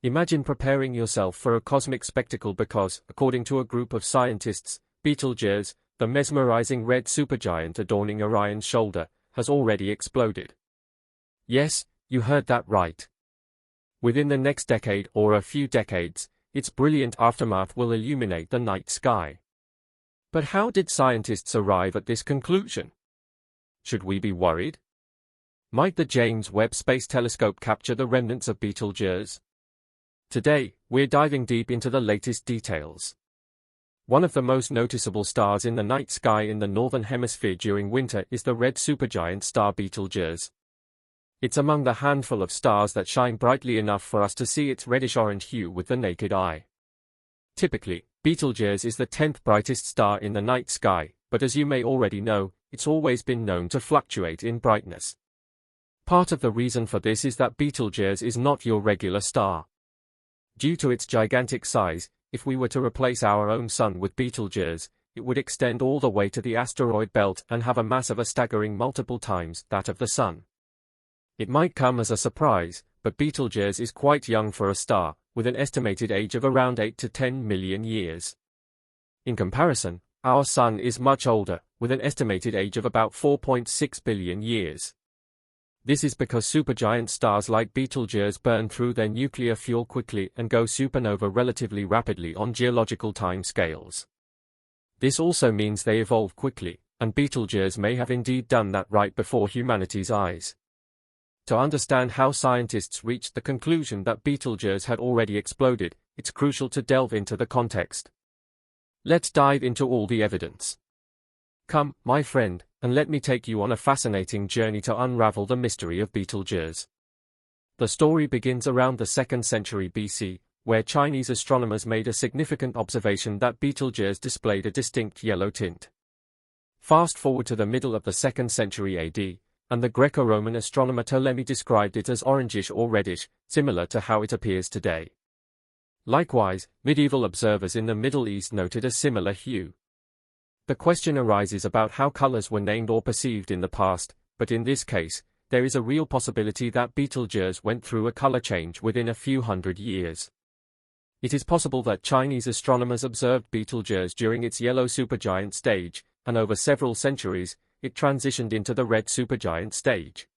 Imagine preparing yourself for a cosmic spectacle because, according to a group of scientists, Betelgeuse, the mesmerizing red supergiant adorning Orion's shoulder, has already exploded. Yes, you heard that right. Within the next decade or a few decades, its brilliant aftermath will illuminate the night sky. But how did scientists arrive at this conclusion? Should we be worried? Might the James Webb Space Telescope capture the remnants of Betelgeuse? Today, we're diving deep into the latest details. One of the most noticeable stars in the night sky in the northern hemisphere during winter is the red supergiant star Betelgeuse. It's among the handful of stars that shine brightly enough for us to see its reddish-orange hue with the naked eye. Typically, Betelgeuse is the 10th brightest star in the night sky, but as you may already know, it's always been known to fluctuate in brightness. Part of the reason for this is that Betelgeuse is not your regular star. Due to its gigantic size, if we were to replace our own sun with Betelgeuse, it would extend all the way to the asteroid belt and have a mass of a staggering multiple times that of the sun. It might come as a surprise, but Betelgeuse is quite young for a star, with an estimated age of around 8 to 10 million years. In comparison, our sun is much older, with an estimated age of about 4.6 billion years. This is because supergiant stars like Betelgeuse burn through their nuclear fuel quickly and go supernova relatively rapidly on geological time scales. This also means they evolve quickly, and Betelgeuse may have indeed done that right before humanity's eyes. To understand how scientists reached the conclusion that Betelgeuse had already exploded, it's crucial to delve into the context. Let's dive into all the evidence. Come, my friend, and let me take you on a fascinating journey to unravel the mystery of Betelgeuse. The story begins around the 2nd century BC, where Chinese astronomers made a significant observation that Betelgeuse displayed a distinct yellow tint. Fast forward to the middle of the 2nd century AD, and the Greco-Roman astronomer Ptolemy described it as orangish or reddish, similar to how it appears today. Likewise, medieval observers in the Middle East noted a similar hue. The question arises about how colors were named or perceived in the past, but in this case, there is a real possibility that Betelgeuse went through a color change within a few hundred years. It is possible that Chinese astronomers observed Betelgeuse during its yellow supergiant stage, and over several centuries, it transitioned into the red supergiant stage.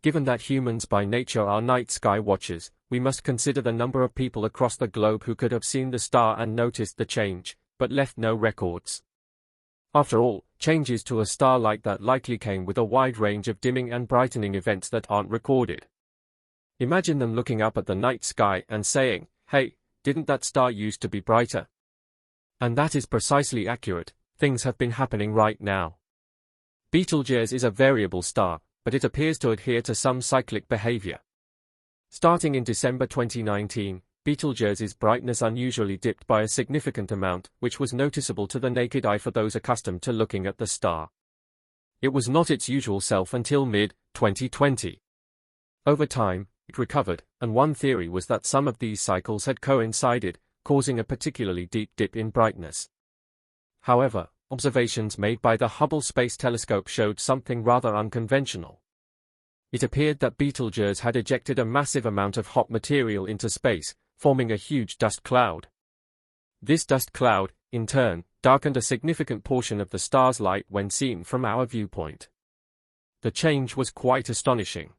Given that humans by nature are night sky watchers, we must consider the number of people across the globe who could have seen the star and noticed the change, but left no records. After all, changes to a star like that likely came with a wide range of dimming and brightening events that aren't recorded. Imagine them looking up at the night sky and saying, "Hey, didn't that star used to be brighter?" And that is precisely accurate. Things have been happening right now. Betelgeuse is a variable star, but it appears to adhere to some cyclic behavior. Starting in December 2019, Betelgeuse's brightness unusually dipped by a significant amount, which was noticeable to the naked eye for those accustomed to looking at the star. It was not its usual self until mid-2020. Over time, it recovered, and one theory was that some of these cycles had coincided, causing a particularly deep dip in brightness. However, observations made by the Hubble Space Telescope showed something rather unconventional. It appeared that Betelgeuse had ejected a massive amount of hot material into space, forming a huge dust cloud. This dust cloud, in turn, darkened a significant portion of the star's light when seen from our viewpoint. The change was quite astonishing.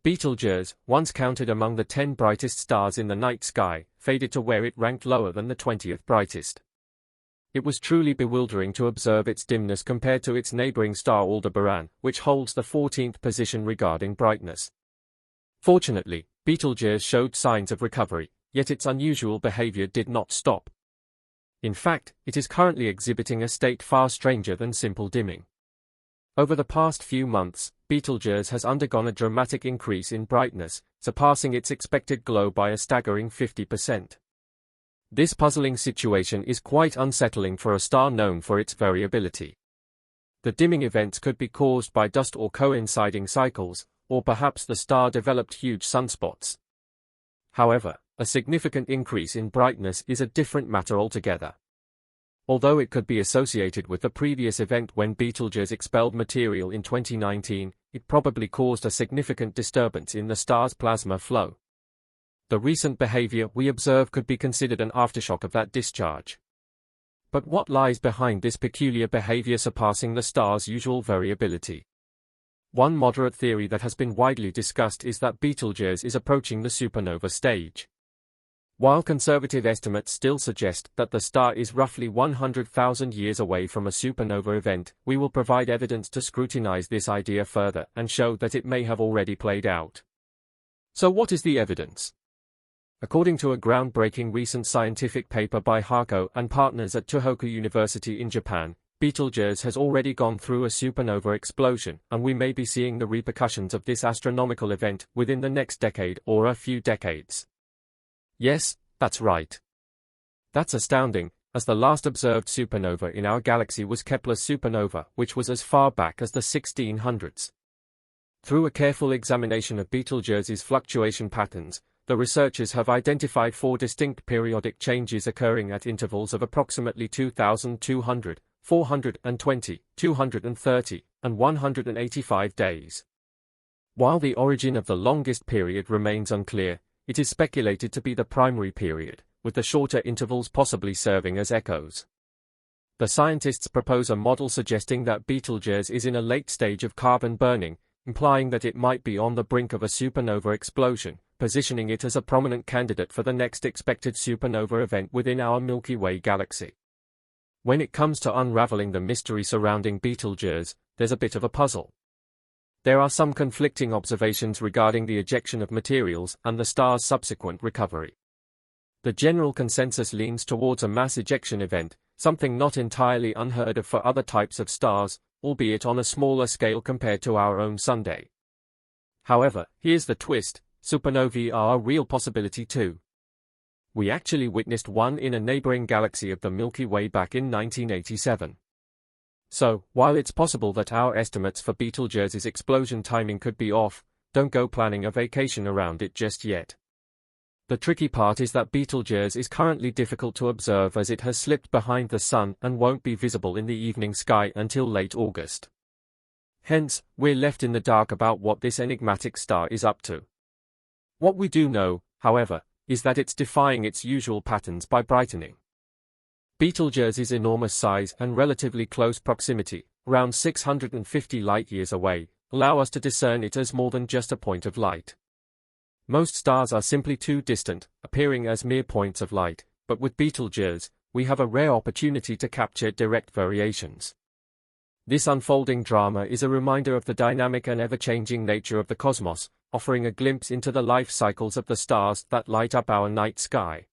Betelgeuse, once counted among the 10 brightest stars in the night sky, faded to where it ranked lower than the 20th brightest. It was truly bewildering to observe its dimness compared to its neighboring star Aldebaran, which holds the 14th position regarding brightness. Fortunately, Betelgeuse showed signs of recovery, yet its unusual behavior did not stop. In fact, it is currently exhibiting a state far stranger than simple dimming. Over the past few months, Betelgeuse has undergone a dramatic increase in brightness, surpassing its expected glow by a staggering 50%. This puzzling situation is quite unsettling for a star known for its variability. The dimming events could be caused by dust or coinciding cycles, or perhaps the star developed huge sunspots. However, a significant increase in brightness is a different matter altogether. Although it could be associated with the previous event when Betelgeuse expelled material in 2019, it probably caused a significant disturbance in the star's plasma flow. The recent behavior we observe could be considered an aftershock of that discharge. But what lies behind this peculiar behavior surpassing the star's usual variability? One moderate theory that has been widely discussed is that Betelgeuse is approaching the supernova stage. While conservative estimates still suggest that the star is roughly 100,000 years away from a supernova event, we will provide evidence to scrutinize this idea further and show that it may have already played out. So what is the evidence? According to a groundbreaking recent scientific paper by Hako and partners at Tohoku University in Japan, Betelgeuse has already gone through a supernova explosion, and we may be seeing the repercussions of this astronomical event within the next decade or a few decades. Yes, that's right. That's astounding, as the last observed supernova in our galaxy was Kepler's supernova, which was as far back as the 1600s. Through a careful examination of Betelgeuse's fluctuation patterns, the researchers have identified 4 distinct periodic changes occurring at intervals of approximately 2,200, 420, 230, and 185 days. While the origin of the longest period remains unclear, it is speculated to be the primary period, with the shorter intervals possibly serving as echoes. The scientists propose a model suggesting that Betelgeuse is in a late stage of carbon burning, implying that it might be on the brink of a supernova explosion, positioning it as a prominent candidate for the next expected supernova event within our Milky Way galaxy. When it comes to unraveling the mystery surrounding Betelgeuse, there's a bit of a puzzle. There are some conflicting observations regarding the ejection of materials and the star's subsequent recovery. The general consensus leans towards a mass ejection event, something not entirely unheard of for other types of stars, albeit on a smaller scale compared to our own Sunday. However, here's the twist: supernovae are a real possibility too. We actually witnessed one in a neighboring galaxy of the Milky Way back in 1987. So, while it's possible that our estimates for Betelgeuse's explosion timing could be off, don't go planning a vacation around it just yet. The tricky part is that Betelgeuse is currently difficult to observe as it has slipped behind the Sun and won't be visible in the evening sky until late August. Hence, we're left in the dark about what this enigmatic star is up to. What we do know, however, is that it's defying its usual patterns by brightening. Betelgeuse's enormous size and relatively close proximity, around 650 light-years away, allow us to discern it as more than just a point of light. Most stars are simply too distant, appearing as mere points of light, but with Betelgeuse, we have a rare opportunity to capture direct variations. This unfolding drama is a reminder of the dynamic and ever-changing nature of the cosmos, offering a glimpse into the life cycles of the stars that light up our night sky.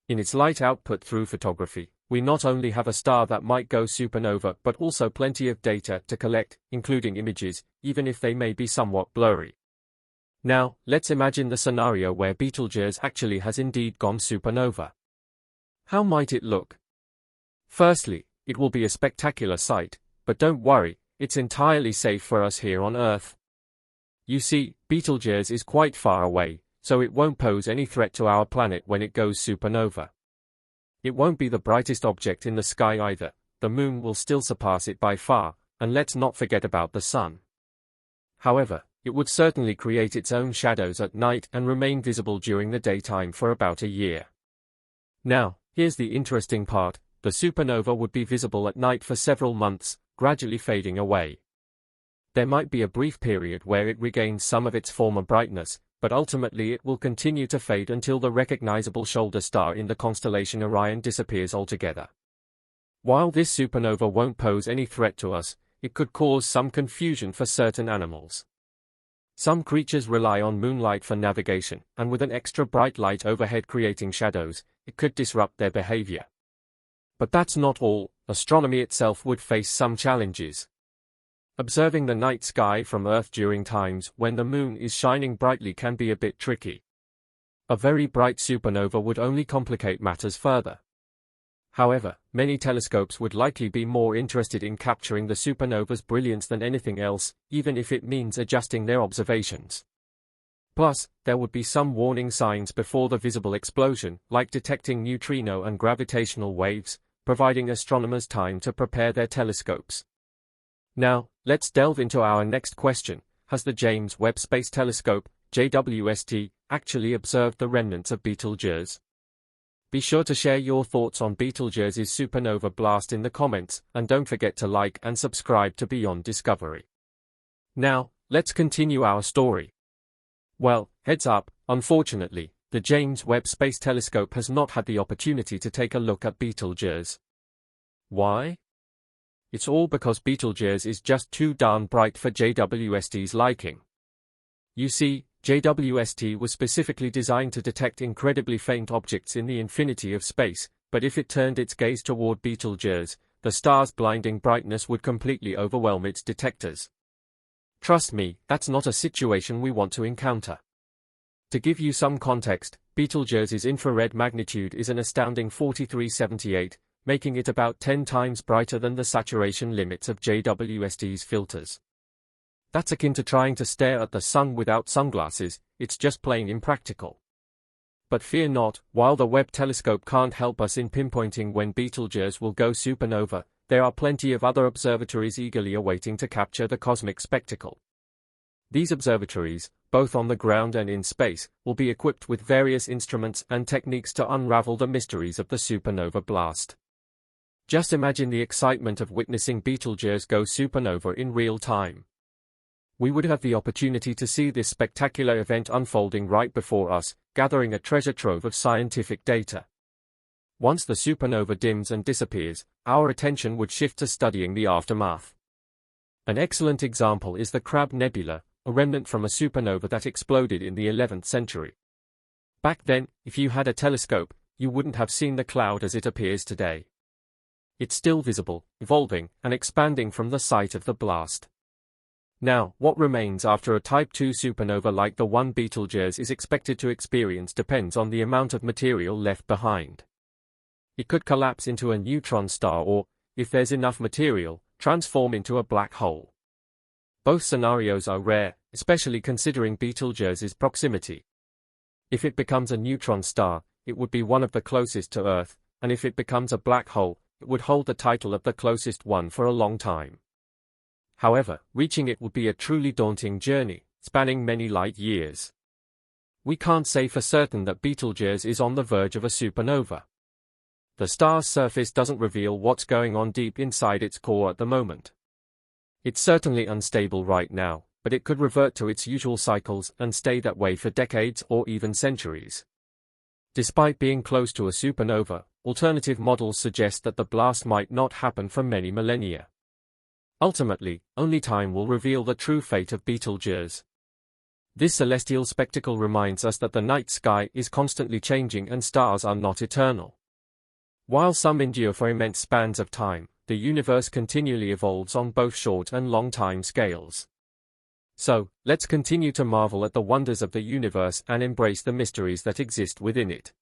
In its light output through photography, we not only have a star that might go supernova but also plenty of data to collect, including images, even if they may be somewhat blurry. Now, let's imagine the scenario where Betelgeuse actually has indeed gone supernova. How might it look? Firstly, it will be a spectacular sight, but don't worry, it's entirely safe for us here on Earth. You see, Betelgeuse is quite far away, so it won't pose any threat to our planet when it goes supernova. It won't be the brightest object in the sky either, the Moon will still surpass it by far, and let's not forget about the Sun. However, it would certainly create its own shadows at night and remain visible during the daytime for about a year. Now, here's the interesting part: the supernova would be visible at night for several months, gradually fading away. There might be a brief period where it regains some of its former brightness, but ultimately it will continue to fade until the recognizable shoulder star in the constellation Orion disappears altogether. While this supernova won't pose any threat to us, it could cause some confusion for certain animals. Some creatures rely on moonlight for navigation, and with an extra bright light overhead creating shadows, it could disrupt their behavior. But that's not all. Astronomy itself would face some challenges. Observing the night sky from Earth during times when the Moon is shining brightly can be a bit tricky. A very bright supernova would only complicate matters further. However, many telescopes would likely be more interested in capturing the supernova's brilliance than anything else, even if it means adjusting their observations. Plus, there would be some warning signs before the visible explosion, like detecting neutrino and gravitational waves, providing astronomers time to prepare their telescopes. Now, let's delve into our next question. Has the James Webb Space Telescope, JWST, actually observed the remnants of Betelgeuse? Be sure to share your thoughts on Betelgeuse's supernova blast in the comments, and don't forget to like and subscribe to Beyond Discovery. Now, let's continue our story. Well, heads up, unfortunately, the James Webb Space Telescope has not had the opportunity to take a look at Betelgeuse. Why? It's all because Betelgeuse is just too darn bright for JWST's liking. You see, JWST was specifically designed to detect incredibly faint objects in the infinity of space, but if it turned its gaze toward Betelgeuse, the star's blinding brightness would completely overwhelm its detectors. Trust me, that's not a situation we want to encounter. To give you some context, Betelgeuse's infrared magnitude is an astounding 4378, making it about 10 times brighter than the saturation limits of JWST's filters. That's akin to trying to stare at the sun without sunglasses. It's just plain impractical. But fear not, while the Webb telescope can't help us in pinpointing when Betelgeuse will go supernova, there are plenty of other observatories eagerly awaiting to capture the cosmic spectacle. These observatories, both on the ground and in space, will be equipped with various instruments and techniques to unravel the mysteries of the supernova blast. Just imagine the excitement of witnessing Betelgeuse go supernova in real time. We would have the opportunity to see this spectacular event unfolding right before us, gathering a treasure trove of scientific data. Once the supernova dims and disappears, our attention would shift to studying the aftermath. An excellent example is the Crab Nebula, a remnant from a supernova that exploded in the 11th century. Back then, if you had a telescope, you wouldn't have seen the cloud as it appears today. It's still visible, evolving, and expanding from the site of the blast. Now, what remains after a Type II supernova like the one Betelgeuse is expected to experience depends on the amount of material left behind. It could collapse into a neutron star or, if there's enough material, transform into a black hole. Both scenarios are rare, especially considering Betelgeuse's proximity. If it becomes a neutron star, it would be one of the closest to Earth, and if it becomes a black hole, it would hold the title of the closest one for a long time. However, reaching it would be a truly daunting journey, spanning many light years. We can't say for certain that Betelgeuse is on the verge of a supernova. The star's surface doesn't reveal what's going on deep inside its core at the moment. It's certainly unstable right now, but it could revert to its usual cycles and stay that way for decades or even centuries. Despite being close to a supernova, alternative models suggest that the blast might not happen for many millennia. Ultimately, only time will reveal the true fate of Betelgeuse. This celestial spectacle reminds us that the night sky is constantly changing and stars are not eternal. While some endure for immense spans of time, the universe continually evolves on both short and long time scales. So, let's continue to marvel at the wonders of the universe and embrace the mysteries that exist within it.